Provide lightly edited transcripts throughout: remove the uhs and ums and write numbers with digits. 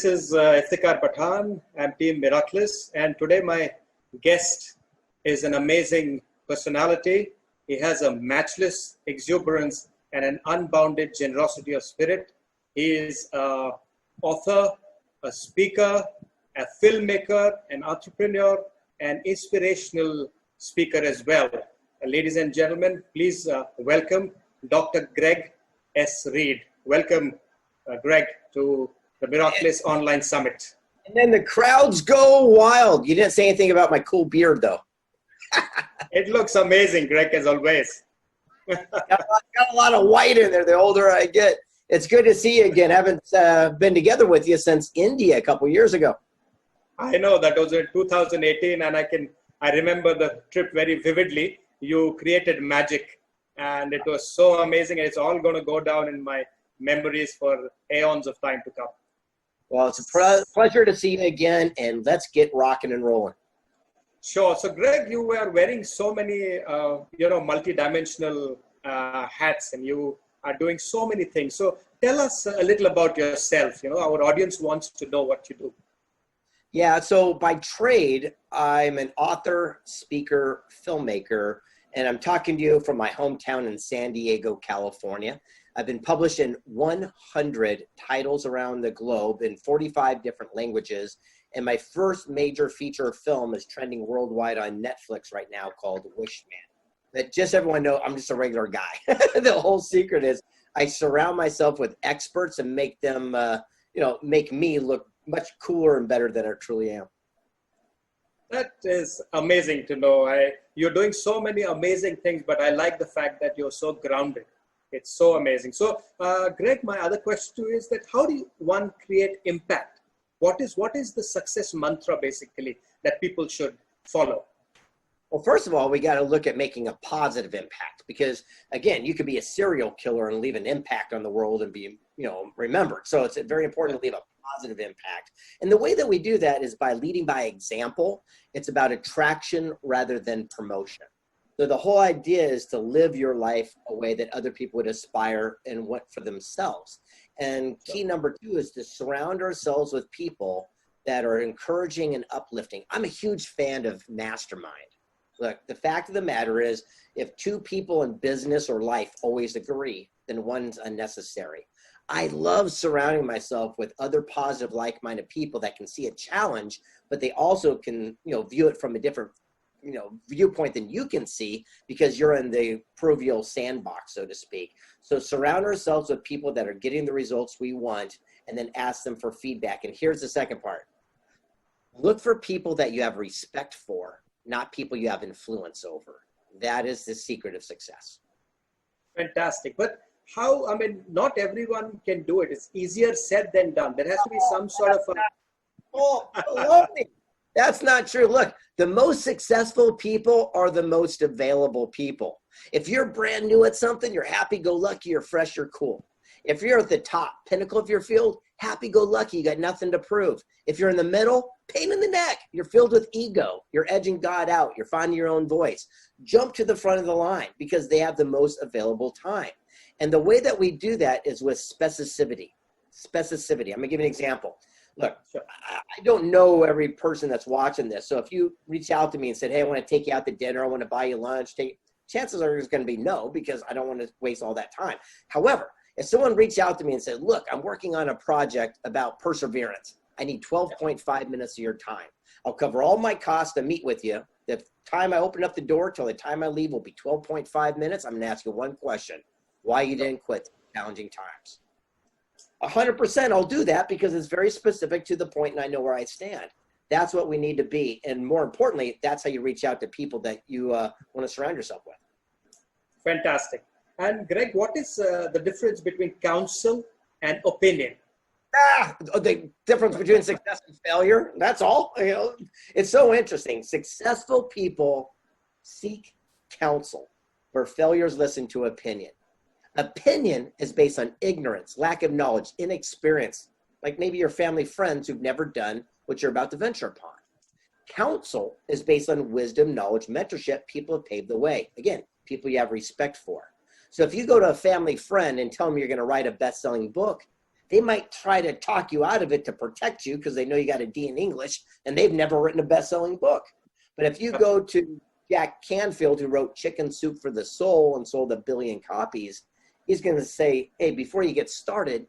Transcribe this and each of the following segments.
This is Iftikhar Pathan. I'm Team Meraklis, and today my guest is an amazing personality. He has a matchless exuberance and an unbounded generosity of spirit. He is an author, a speaker, a filmmaker, an entrepreneur, and inspirational speaker as well. Ladies and gentlemen, please welcome Dr. Greg S. Reid. Welcome, Greg, to the Meraklis Online Summit. And then the crowds go wild. You didn't say anything about my cool beard, though. It looks amazing, Greg, as always. got a lot of white in there the older I get. It's good to see you again. I haven't been together with you since India a couple years ago. I know that was in 2018, and I remember the trip very vividly. You created magic, and it was so amazing, and it's all going to go down in my memories for aeons of time to come. Well, it's a pleasure to see you again, and let's get rocking and rolling. Sure. So, Greg, you were wearing so many, multi-dimensional hats, and you are doing so many things. So, tell us a little about yourself. Our audience wants to know what you do. Yeah. So, by trade, I'm an author, speaker, filmmaker, and I'm talking to you from my hometown in San Diego, California. I've been published in 100 titles around the globe in 45 different languages. And my first major feature film is trending worldwide on Netflix right now called Wishman. That just everyone know I'm just a regular guy. The whole secret is I surround myself with experts and make them, make me look much cooler and better than I truly am. That is amazing to know. You're doing so many amazing things, but I like the fact that you're so grounded. It's so amazing. So, Greg, my other question to you is that how do one create impact? What is the success mantra, basically, that people should follow? Well, first of all, we got to look at making a positive impact because, again, you could be a serial killer and leave an impact on the world and be, remembered. So it's very important to leave a positive impact. And the way that we do that is by leading by example. It's about attraction rather than promotion. So the whole idea is to live your life a way that other people would aspire and want for themselves. And key number 2 is to surround ourselves with people that are encouraging and uplifting. I'm a huge fan of Mastermind. Look, the fact of the matter is if 2 people in business or life always agree, then one's unnecessary. I love surrounding myself with other positive, like-minded people that can see a challenge, but they also can, view it from a different viewpoint than you can see because you're in the proverbial sandbox, so to speak. So surround ourselves with people that are getting the results we want and then ask them for feedback. And here's the second part. Look for people that you have respect for, not people you have influence over. That is the secret of success. Fantastic. But how, not everyone can do it. It's easier said than done. There has to be some sort of That's not true. Look, the most successful people are the most available people. If you're brand new at something, you're happy-go-lucky, you're fresh, you're cool. If you're at the top pinnacle of your field, happy-go-lucky, you got nothing to prove. If you're in the middle, pain in the neck. You're filled with ego. You're edging God out. You're finding your own voice. Jump to the front of the line because they have the most available time. And the way that we do that is with specificity. Specificity. I'm going to give you an example. Look, I don't know every person that's watching this. So if you reach out to me and said, hey, I want to take you out to dinner, I want to buy you lunch, chances are there's going to be no, because I don't want to waste all that time. However, if someone reached out to me and said, look, I'm working on a project about perseverance. I need 12.5 minutes of your time. I'll cover all my costs to meet with you. The time I open up the door till the time I leave will be 12.5 minutes. I'm going to ask you one question. Why you didn't quit challenging times? 100% I'll do that because it's very specific to the point and I know where I stand. That's what we need to be. And more importantly, that's how you reach out to people that you want to surround yourself with. Fantastic. And Greg, what is the difference between counsel and opinion? The difference between success and failure, that's all. It's so interesting. Successful people seek counsel where failures listen to opinion. Opinion is based on ignorance, lack of knowledge, inexperience, like maybe your family friends who've never done what you're about to venture upon. Counsel is based on wisdom, knowledge, mentorship. People have paved the way. Again, people you have respect for. So if you go to a family friend and tell them you're going to write a best-selling book, They might try to talk you out of it to protect you because they know you got a D in English and they've never written a best-selling book. But if you go to Jack Canfield, who wrote Chicken Soup for the Soul and sold 1 billion copies, he's going to say, hey, before you get started,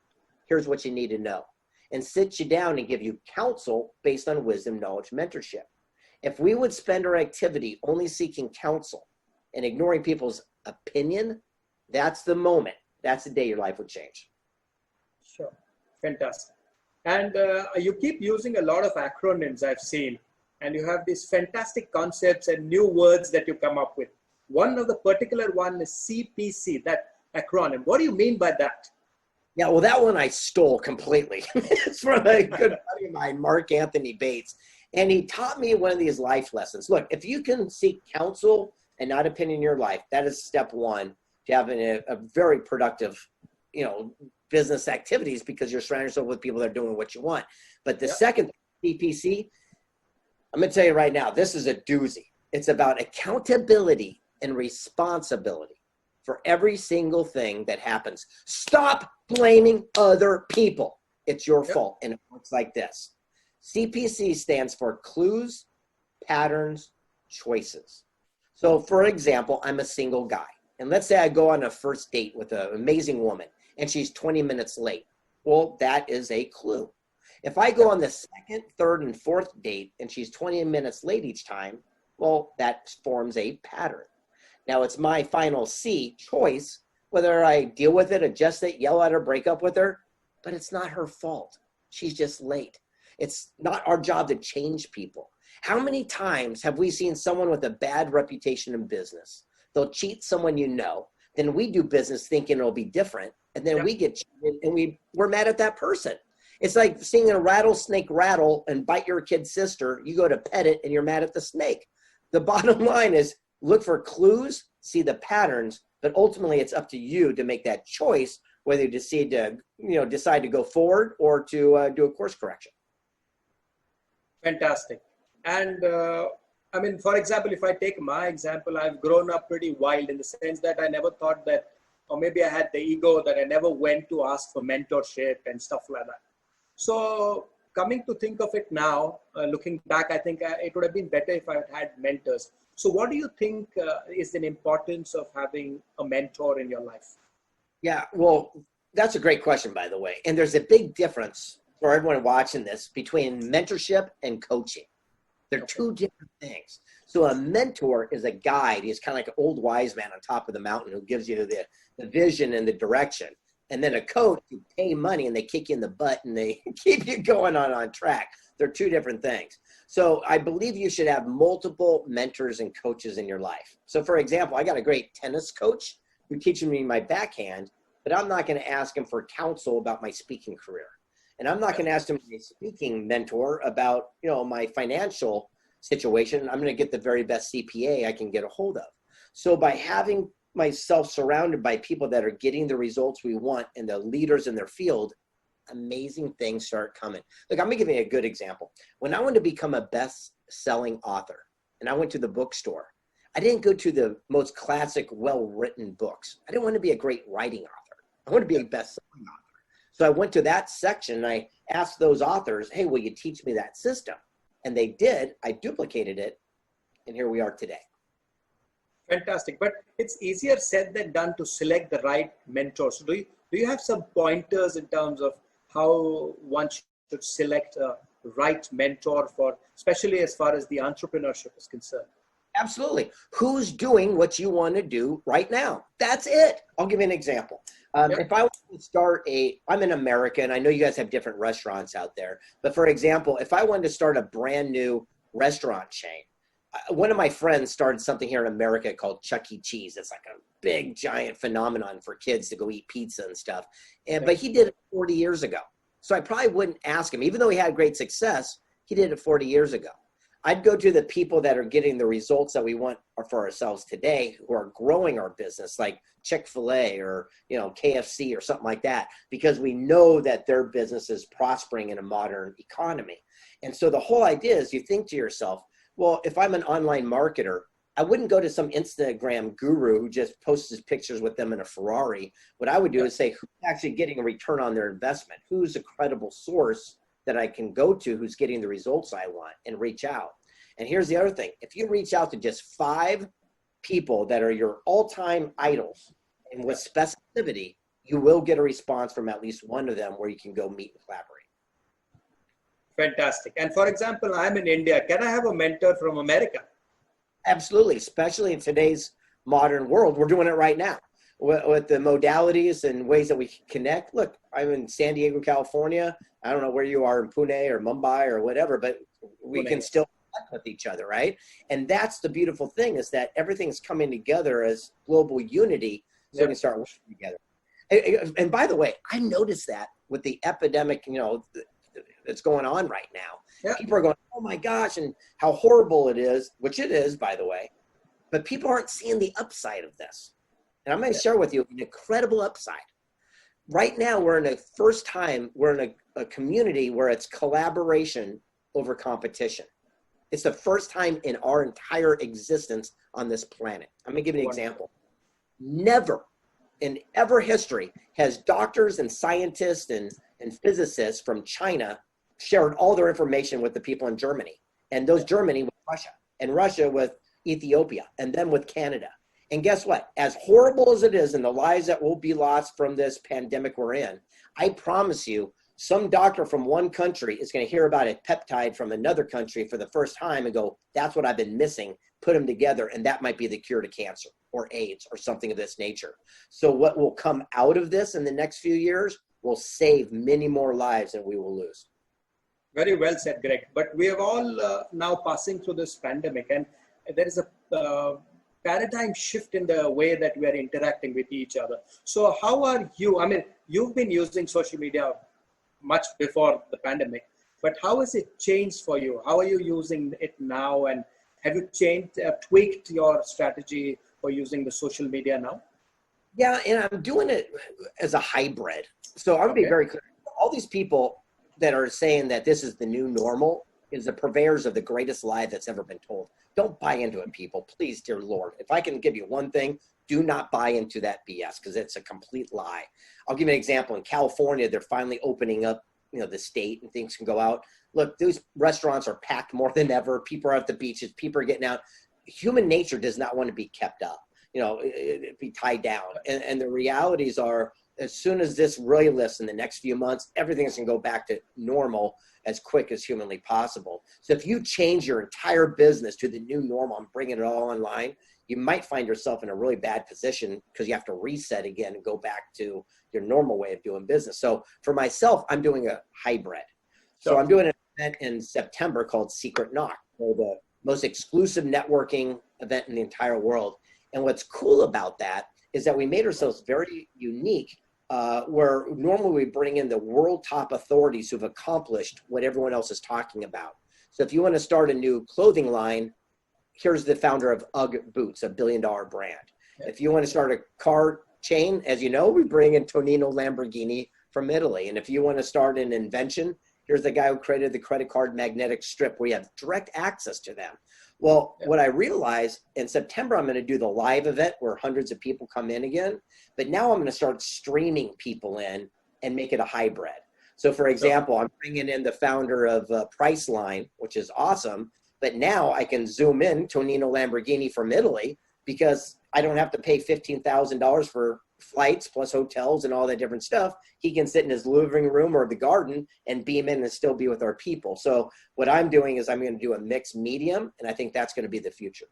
here's what you need to know, and sit you down and give you counsel based on wisdom, knowledge, mentorship. If we would spend our activity only seeking counsel and ignoring people's opinion, that's the moment. That's the day your life would change. Sure. Fantastic. And you keep using a lot of acronyms I've seen, and you have these fantastic concepts and new words that you come up with. One of the particular one is CPC, that acronym. What do you mean by that? Yeah, well, that one I stole completely. It's from a good buddy of mine, Mark Anthony Bates. And he taught me one of these life lessons. Look, if you can seek counsel and not opinion in your life, that is step one to having a very productive, business activities, because you're surrounding yourself with people that are doing what you want. But the second, CPC, I'm going to tell you right now, this is a doozy. It's about accountability and responsibility for every single thing that happens. Stop blaming other people. It's your fault. And it works like this. CPC stands for clues, patterns, choices. So for example, I'm a single guy. And let's say I go on a first date with an amazing woman and she's 20 minutes late. Well, that is a clue. If I go on the second, third, and fourth date and she's 20 minutes late each time, well, that forms a pattern. Now it's my final C, choice, whether I deal with it, adjust it, yell at her, break up with her, but it's not her fault. She's just late. It's not our job to change people. How many times have we seen someone with a bad reputation in business? They'll cheat someone you know, then we do business thinking it'll be different, and then we get cheated and we're mad at that person. It's like seeing a rattlesnake rattle and bite your kid's sister. You go to pet it and you're mad at the snake. The bottom line is look for clues, see the patterns, but ultimately it's up to you to make that choice, whether you decide to go forward or to do a course correction. Fantastic. And for example, if I take my example, I've grown up pretty wild in the sense that I never thought that, or maybe I had the ego that I never went to ask for mentorship and stuff like that. So coming to think of it now, looking back, I think it would have been better if I had had mentors. So what do you think is the importance of having a mentor in your life? Yeah, well, that's a great question, by the way. And there's a big difference for everyone watching this between mentorship and coaching. They're two different things. So a mentor is a guide. He's kind of like an old wise man on top of the mountain who gives you the vision and the direction. And then a coach, you pay money and they kick you in the butt and they keep you going on track. They're two different things. So I believe you should have multiple mentors and coaches in your life. So for example, I got a great tennis coach who teaches me my backhand, but I'm not going to ask him for counsel about my speaking career. And I'm not going to ask him a speaking mentor about, my financial situation. I'm going to get the very best CPA I can get a hold of. So by having myself surrounded by people that are getting the results we want and the leaders in their field, amazing things start coming. Look, I'm going to give you a good example. When I wanted to become a best-selling author and I went to the bookstore, I didn't go to the most classic, well-written books. I didn't want to be a great writing author. I want to be a best-selling author. So I went to that section and I asked those authors, hey, will you teach me that system? And they did. I duplicated it, and here we are today. Fantastic. But it's easier said than done to select the right mentors. Do you have some pointers in terms of how one should select a right mentor for, especially as far as the entrepreneurship is concerned? Absolutely. Who's doing what you want to do right now? That's it. I'll give you an example. If I want to start I'm in America, and I know you guys have different restaurants out there, but for example, if I wanted to start a brand new restaurant chain, one of my friends started something here in America called Chuck E. Cheese. It's like a big, giant phenomenon for kids to go eat pizza and stuff. But he did it 40 years ago. So I probably wouldn't ask him, even though he had great success, he did it 40 years ago. I'd go to the people that are getting the results that we want for ourselves today, who are growing our business, like Chick-fil-A or KFC or something like that, because we know that their business is prospering in a modern economy. And so the whole idea is you think to yourself, well, if I'm an online marketer, I wouldn't go to some Instagram guru who just posts his pictures with them in a Ferrari. What I would do is say, who's actually getting a return on their investment? Who's a credible source that I can go to who's getting the results I want, and reach out. And here's the other thing. If you reach out to just 5 people that are your all-time idols, and with specificity, you will get a response from at least one of them where you can go meet and collaborate. Fantastic. And for example, I'm in India. Can I have a mentor from America? Absolutely, especially in today's modern world. We're doing it right now with the modalities and ways that we can connect. Look, I'm in San Diego, California. I don't know where you are in Pune or Mumbai or whatever, but we can still connect with each other, right? And that's the beautiful thing, is that everything's coming together as global unity, so we can start working together. And by the way, I noticed that with the epidemic, that's going on right now. People are going, oh my gosh, and how horrible it is, which it is, by the way, but people aren't seeing the upside of this. And I'm going to share with you an incredible upside. Right now, we're in a community where it's collaboration over competition. It's the first time in our entire existence on this planet. I'm going to give you an example. Never in ever history has doctors and scientists and physicists from China shared all their information with the people in Germany, and those Germany with Russia, and Russia with Ethiopia, and then with Canada. And guess what? As horrible as it is and the lives that will be lost from this pandemic we're in, I promise you, some doctor from one country is going to hear about a peptide from another country for the first time and go, that's what I've been missing, put them together, and that might be the cure to cancer or AIDS or something of this nature. So what will come out of this in the next few years will save many more lives than we will lose. Very well said, Greg. But we are all now passing through this pandemic, and there is a paradigm shift in the way that we are interacting with each other. So how are you? I mean, you've been using social media much before the pandemic, but how has it changed for you? How are you using it now? And have you tweaked your strategy for using the social media now? Yeah, and I'm doing it as a hybrid. So I'm going to be very clear. All these people that are saying that this is the new normal is the purveyors of the greatest lie that's ever been told. Don't buy into it, people. Please, dear Lord. If I can give you one thing, do not buy into that BS, because it's a complete lie. I'll give you an example. In California, they're finally opening up, the state, and things can go out. Look, those restaurants are packed more than ever. People are at the beaches. People are getting out. Human nature does not want to be kept up, be tied down. And the realities are, as soon as this really lifts in the next few months, everything's going to go back to normal as quick as humanly possible. So if you change your entire business to the new normal and bring it all online, you might find yourself in a really bad position because you have to reset again and go back to your normal way of doing business. So for myself, I'm doing a hybrid. So I'm doing an event in September called Secret Knock, the most exclusive networking event in the entire world. And what's cool about that is that we made ourselves very unique, where normally we bring in the world top authorities who've accomplished what everyone else is talking about. So if you want to start a new clothing line, here's the founder of UGG Boots, a billion-dollar brand. If you want to start a car chain, as you know, we bring in Tonino Lamborghini from Italy. And if you want to start an invention, here's the guy who created the credit card magnetic strip, where you have direct access to them. Well, what I realized in September, I'm going to do the live event where hundreds of people come in again. But now I'm going to start streaming people in and make it a hybrid. So for example, I'm bringing in the founder of Priceline, which is awesome. But now I can zoom in Tonino Lamborghini from Italy, because I don't have to pay $15,000 for flights plus hotels and all that different stuff. He can sit in his living room or the garden and beam in and still be with our people. So what I'm doing is I'm going to do a mixed medium, and I think that's going to be the future.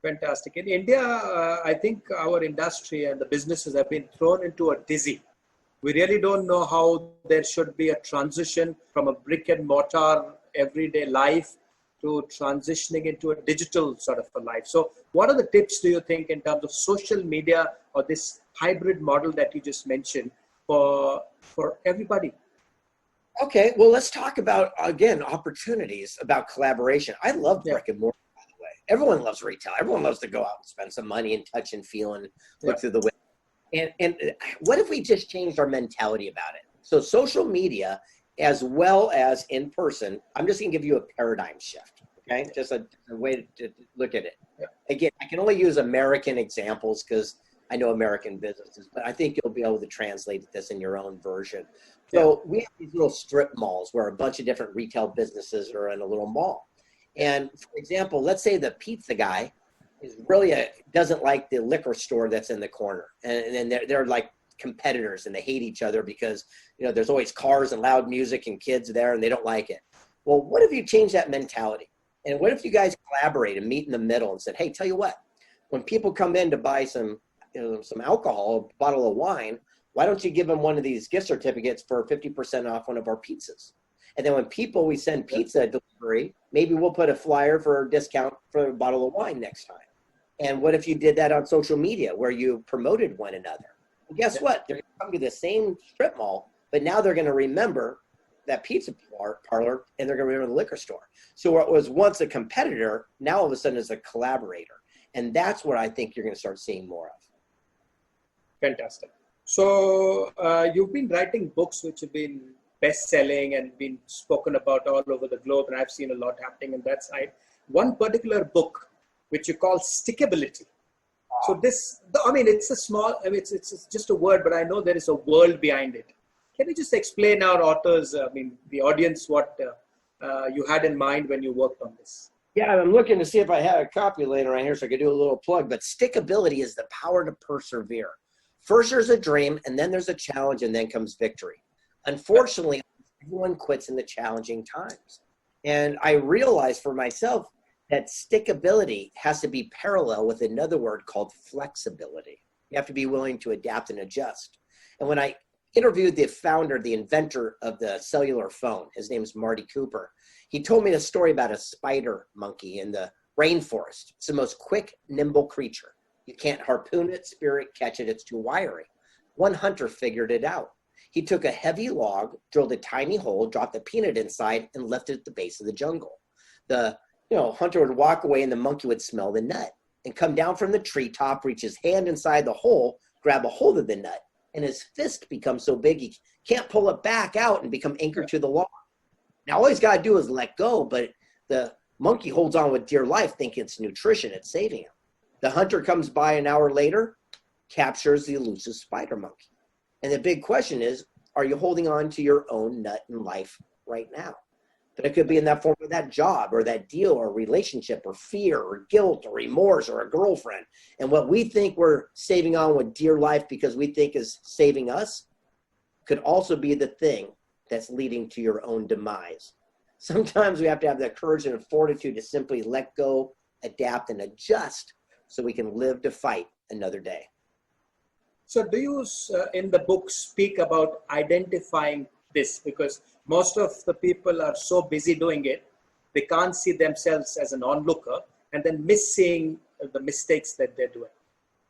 Fantastic. In India, I think our industry and the businesses have been thrown into a dizzy. We really don't know how there should be a transition from a brick and mortar everyday life to transitioning into a digital sort of a life. So what are the tips, do you think, in terms of social media or this hybrid model that you just mentioned for everybody? Okay, well, let's talk about, again, opportunities about collaboration. I love brick and mortar, by the way. Everyone loves retail. Everyone loves to go out and spend some money and touch and feel and look through the window. And what if we just changed our mentality about it? So social media, as well as in person, I'm just going to give you a paradigm shift. Okay, just a way to look at it. Yeah. Again, I can only use American examples because I know American businesses, but I think you'll be able to translate this in your own version. So we have these little strip malls where a bunch of different retail businesses are in a little mall. And for example, let's say the pizza guy is really doesn't like the liquor store that's in the corner, and they're like competitors and they hate each other because there's always cars and loud music and kids there and they don't like it. Well, what if you change that mentality? And what if you guys collaborate and meet in the middle and said, hey, tell you what, when people come in to buy some alcohol, a bottle of wine, why don't you give them one of these gift certificates for 50% off one of our pizzas? And then when we send pizza delivery, maybe we'll put a flyer for a discount for a bottle of wine next time. And what if you did that on social media where you promoted one another? Well, guess what? They're going to come to the same strip mall, but now they're going to remember that pizza parlor and they're going to remember the liquor store. So what was once a competitor, now all of a sudden is a collaborator. And that's what I think you're going to start seeing more of. Fantastic. So you've been writing books which have been best-selling and been spoken about all over the globe, and I've seen a lot happening in that side. One particular book which you call Stickability. So it's a small, it's just a word, but I know there is a world behind it. Can you just explain our authors, the audience, what you had in mind when you worked on this? Yeah, I'm looking to see if I had a copy later on here so I could do a little plug, but Stickability is the power to persevere. First, there's a dream, and then there's a challenge, and then comes victory. Unfortunately, everyone quits in the challenging times. And I realized for myself that stickability has to be parallel with another word called flexibility. You have to be willing to adapt and adjust. And when I interviewed the founder, the inventor of the cellular phone, his name is Marty Cooper, he told me a story about a spider monkey in the rainforest. It's the most quick, nimble creature. You can't harpoon it, spear it, catch it, it's too wiry. One hunter figured it out. He took a heavy log, drilled a tiny hole, dropped the peanut inside, and left it at the base of the jungle. The hunter would walk away and the monkey would smell the nut and come down from the treetop, reach his hand inside the hole, grab a hold of the nut, and his fist becomes so big he can't pull it back out and become anchored to the log. Now, all he's got to do is let go, but the monkey holds on with dear life, thinking it's nutrition, it's saving him. The hunter comes by an hour later, captures the elusive spider monkey. And the big question is, are you holding on to your own nut in life right now? But it could be in that form of that job or that deal or relationship or fear or guilt or remorse or a girlfriend. And what we think we're saving on with dear life because we think is saving us could also be the thing that's leading to your own demise. Sometimes we have to have the courage and fortitude to simply let go, adapt, and adjust so we can live to fight another day. So do you, in the book, speak about identifying this? Because most of the people are so busy doing it, they can't see themselves as an onlooker and then missing the mistakes that they're doing.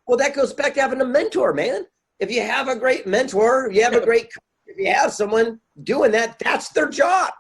Well, that goes back to having a mentor, man. If you have a great mentor, if you have someone doing that, that's their job.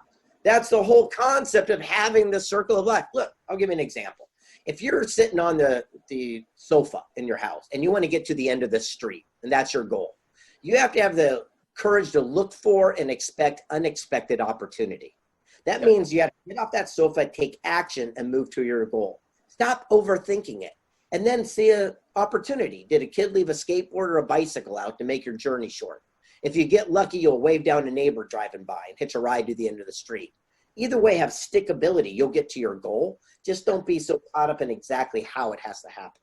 That's the whole concept of having the circle of life. Look, I'll give you an example. If you're sitting on the sofa in your house and you want to get to the end of the street, and that's your goal, you have to have the courage to look for and expect unexpected opportunity. That means you have to get off that sofa, take action, and move to your goal. Stop overthinking it. And then see an opportunity. Did a kid leave a skateboard or a bicycle out to make your journey short? If you get lucky, you'll wave down a neighbor driving by and hitch a ride to the end of the street. Either way, have stickability. You'll get to your goal. Just don't be so caught up in exactly how it has to happen.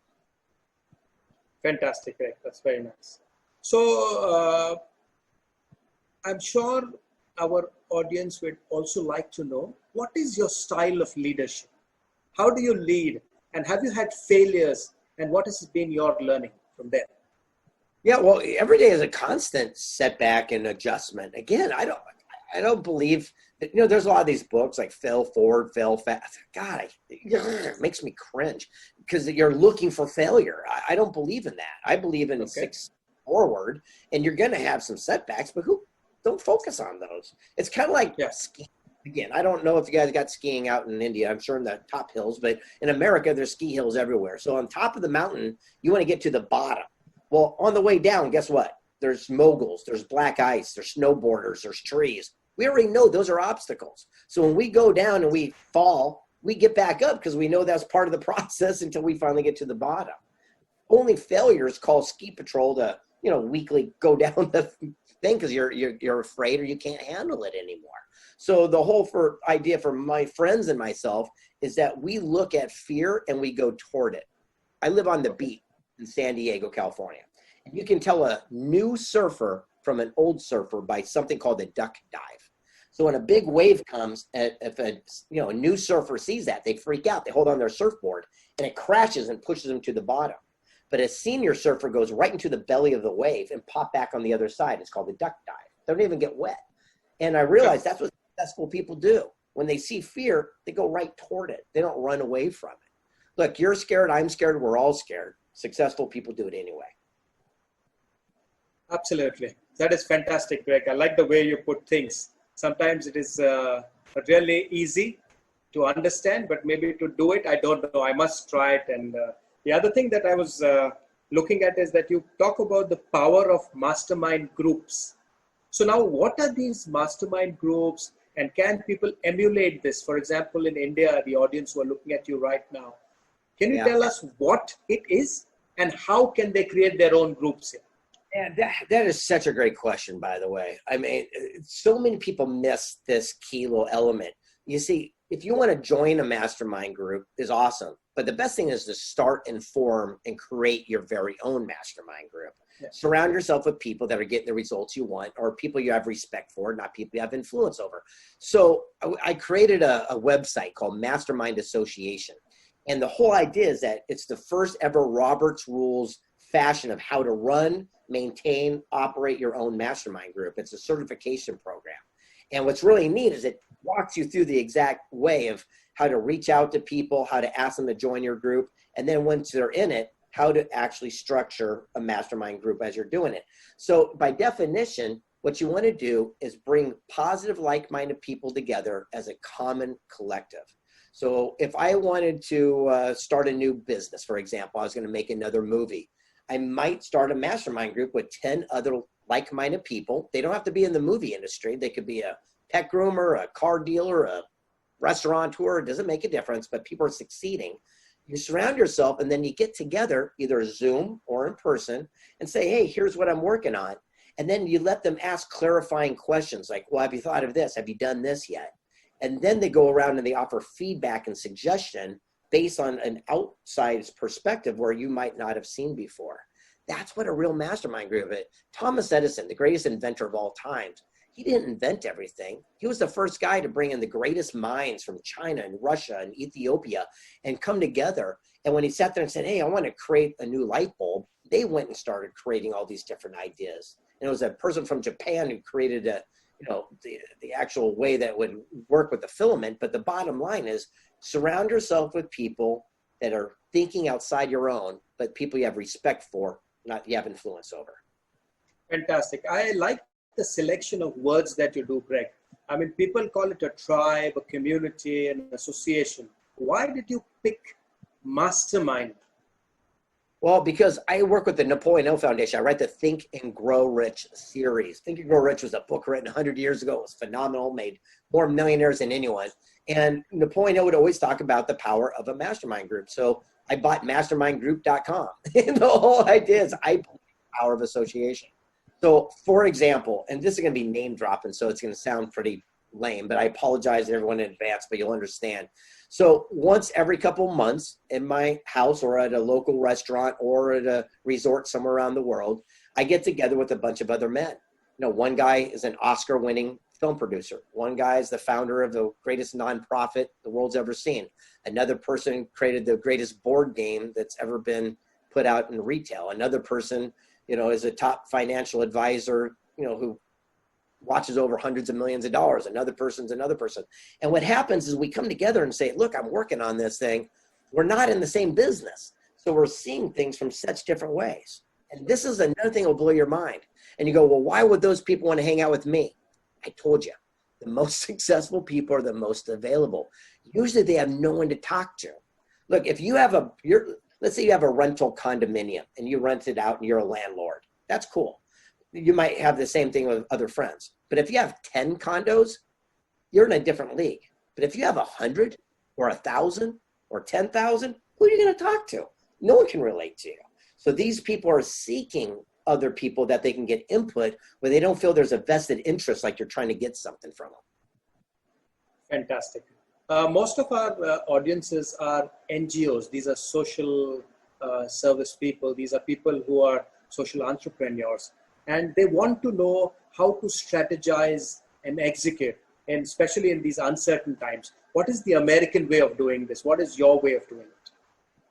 Fantastic, Reid. That's very nice. So I'm sure our audience would also like to know, what is your style of leadership? How do you lead? And have you had failures? And what has been your learning from there? Yeah, well, every day is a constant setback and adjustment. Again, I don't believe that, there's a lot of these books like Fail Forward, Fail Fast. God, it makes me cringe because you're looking for failure. I don't believe in that. I believe in success forward, and you're going to have some setbacks, but don't focus on those. It's kind of like skiing. Again, I don't know if you guys got skiing out in India. I'm sure in the top hills, but in America, there's ski hills everywhere. So on top of the mountain, you want to get to the bottom. Well, on the way down, guess what? There's moguls, there's black ice, there's snowboarders, there's trees. We already know those are obstacles. So when we go down and we fall, we get back up because we know that's part of the process until we finally get to the bottom. Only failures call ski patrol to, you know, weekly go down the thing because you're afraid or you can't handle it anymore. So the whole idea for my friends and myself is that we look at fear and we go toward it. I live on the beach in San Diego, California. And you can tell a new surfer from an old surfer by something called the duck dive. So when a big wave comes, if a new surfer sees that, they freak out. They hold on their surfboard and it crashes and pushes them to the bottom. But a senior surfer goes right into the belly of the wave and pop back on the other side. It's called the duck dive. They don't even get wet. And I realized that's what successful people do. When they see fear, they go right toward it. They don't run away from it. Look, you're scared, I'm scared, we're all scared. Successful people do it anyway. Absolutely. That is fantastic, Greg. I like the way you put things. Sometimes it is really easy to understand, but maybe to do it, I don't know. I must try it. And the other thing that I was looking at is that you talk about the power of mastermind groups. So now, what are these mastermind groups, and can people emulate this? For example, in India, the audience who are looking at you right now, can you tell us what it is and how can they create their own groups here? Yeah, that is such a great question, by the way. I mean, so many people miss this key little element. You see, if you want to join a mastermind group, is awesome. But the best thing is to start and form and create your very own mastermind group. Yeah. Surround yourself with people that are getting the results you want, or people you have respect for, not people you have influence over. So I created a website called Mastermind Association. And the whole idea is that it's the first ever Robert's Rules fashion of how to run, maintain, operate your own mastermind group. It's a certification program. And what's really neat is it walks you through the exact way of how to reach out to people, how to ask them to join your group, and then once they're in it, how to actually structure a mastermind group as you're doing it. So by definition, what you want to do is bring positive, like-minded people together as a common collective. So if I wanted to start a new business, for example, I was going to make another movie, I might start a mastermind group with 10 other like-minded people. They don't have to be in the movie industry. They could be a pet groomer, a car dealer, a restaurateur. It doesn't make a difference, but people are succeeding. You surround yourself and then you get together, either Zoom or in person, and say, hey, here's what I'm working on. And then you let them ask clarifying questions like, well, have you thought of this? Have you done this yet? And then they go around and they offer feedback and suggestion based on an outside perspective where you might not have seen before. That's what a real mastermind group is. Thomas Edison, the greatest inventor of all times, he didn't invent everything. He was the first guy to bring in the greatest minds from China and Russia and Ethiopia and come together. And when he sat there and said, hey, I want to create a new light bulb, they went and started creating all these different ideas. And it was a person from Japan who created the actual way that would work with the filament. But the bottom line is surround yourself with people that are thinking outside your own, but people you have respect for, not you have influence over. Fantastic. I like the selection of words that you do, Greg. I mean, people call it a tribe, a community, an association. Why did you pick mastermind? Well, because I work with the Napoleon Hill Foundation. I write the Think and Grow Rich series. Think and Grow Rich was a book written 100 years ago. It was phenomenal, made more millionaires than anyone. And Napoleon Hill would always talk about the power of a mastermind group. So I bought mastermindgroup.com. And the whole idea is I believe in the power of association. So for example, and this is going to be name dropping, so it's going to sound pretty lame, but I apologize to everyone in advance, but you'll understand. So once every couple months in my house or at a local restaurant or at a resort somewhere around the world, I get together with a bunch of other men. You know, one guy is an Oscar-winning film producer. One guy is the founder of the greatest nonprofit the world's ever seen. Another person created the greatest board game that's ever been put out in retail. Another person, is a top financial advisor, who watches over hundreds of millions of dollars. Another person's another person. And what happens is we come together and say, look, I'm working on this thing. We're not in the same business. So we're seeing things from such different ways. And this is another thing that will blow your mind. And you go, well, why would those people want to hang out with me? I told you, the most successful people are the most available. Usually they have no one to talk to. Look, if you have let's say you have a rental condominium and you rent it out and you're a landlord. That's cool. You might have the same thing with other friends. But if you have 10 condos, you're in a different league. But if you have 100, or 1,000 or 10,000, who are you going to talk to? No one can relate to you. So these people are seeking other people that they can get input where they don't feel there's a vested interest like you're trying to get something from them. Fantastic. Most of our audiences are NGOs. These are social service people. These are people who are social entrepreneurs. And they want to know how to strategize and execute, and especially in these uncertain times. What is the American way of doing this? What is your way of doing it?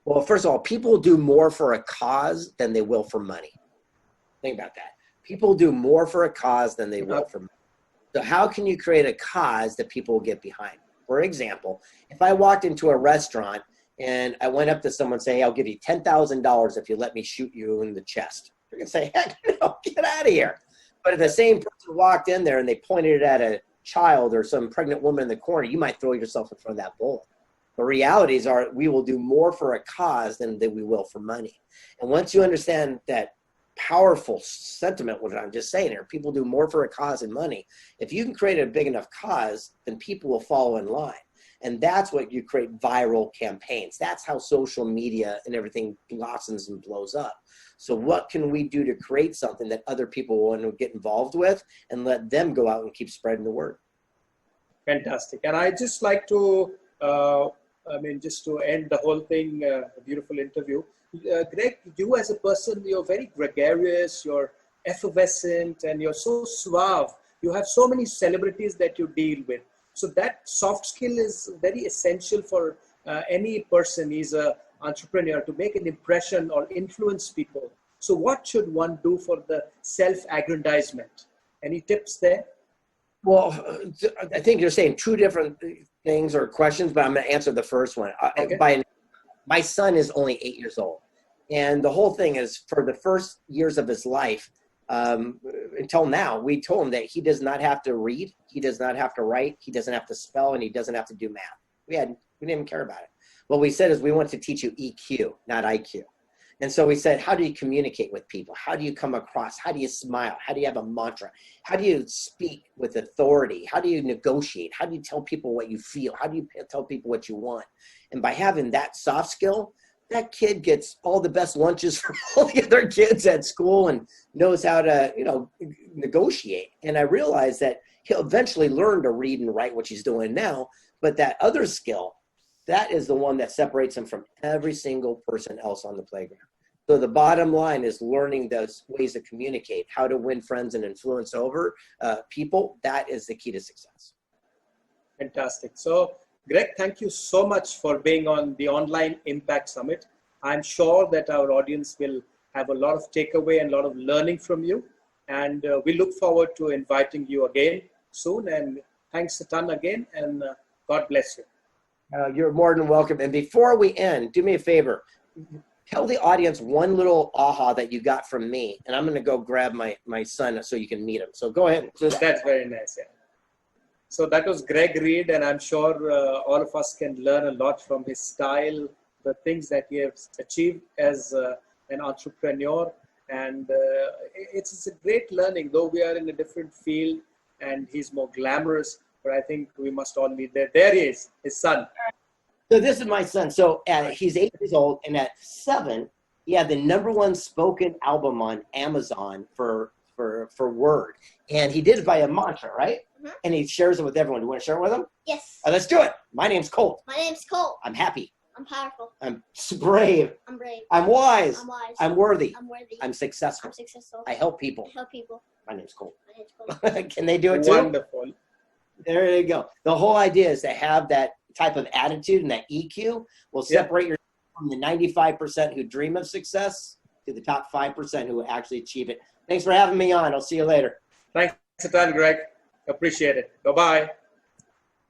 Well, first of all, people do more for a cause than they will for money. Think about that. People do more for a cause than they will for money. So how can you create a cause that people will get behind? For example, if I walked into a restaurant and I went up to someone saying, hey, I'll give you $10,000 if you let me shoot you in the chest. They're going to say, heck no, get out of here. But if the same person walked in there and they pointed it at a child or some pregnant woman in the corner, you might throw yourself in front of that bullet. The realities are we will do more for a cause than we will for money. And once you understand that powerful sentiment, what I'm just saying here, people do more for a cause than money. If you can create a big enough cause, then people will follow in line. And that's what you create viral campaigns. That's how social media and everything blossoms and blows up. So what can we do to create something that other people want to get involved with and let them go out and keep spreading the word? Fantastic. And I just like to, just to end the whole thing, a beautiful interview. Greg, you as a person, you're very gregarious, you're effervescent, and you're so suave. You have so many celebrities that you deal with. So that soft skill is very essential for any person. He's an entrepreneur to make an impression or influence people. So what should one do for the self-aggrandizement? Any tips there? Well, I think you're saying two different things or questions, but I'm going to answer the first one. Okay. My son is only 8 years old. And the whole thing is for the first years of his life, until now, we told him that he does not have to read, he does not have to write, he doesn't have to spell, and he doesn't have to do math. We didn't even care about it. What we said is we want to teach you EQ, not IQ. And so we said, how do you communicate with people? How do you come across? How do you smile? How do you have a mantra? How do you speak with authority? How do you negotiate? How do you tell people what you feel? How do you tell people what you want? And by having that soft skill, that kid gets all the best lunches from all the other kids at school and knows how to, negotiate. And I realized that he'll eventually learn to read and write, which he's doing now. But that other skill, that is the one that separates him from every single person else on the playground. So the bottom line is learning those ways to communicate, how to win friends and influence over people. That is the key to success. Fantastic. So, Greg, thank you so much for being on the Online Impact Summit. I'm sure that our audience will have a lot of takeaway and a lot of learning from you. And we look forward to inviting you again soon. And thanks a ton again. And God bless you. You're more than welcome. And before we end, do me a favor. Tell the audience one little aha that you got from me. And I'm going to go grab my son so you can meet him. So go ahead. That's very nice. Yeah. So that was Greg Reid, and I'm sure all of us can learn a lot from his style, the things that he has achieved as an entrepreneur. And it's a great learning, though we are in a different field and he's more glamorous, but I think we must all meet there. There he is, his son. So this is my son. So he's 8 years old, and at 7, he had the #1 spoken album on Amazon for Word. And he did it by a mantra, right? Mm-hmm. And he shares it with everyone. Do you want to share it with them? Yes. Let's do it. My name's Colt. My name's Colt. I'm happy. I'm powerful. I'm brave. I'm brave. I'm wise. I'm wise. I'm worthy. I'm worthy. I'm successful. I'm successful. I help people. I help people. My name's Colt. My name's Colt. Can they do it too? Wonderful. There you go. The whole idea is to have that type of attitude, and that EQ will separate you from the 95% who dream of success to the top 5% who will actually achieve it. Thanks for having me on. I'll see you later. Thanks a ton, Greg. Appreciate it. Bye-bye.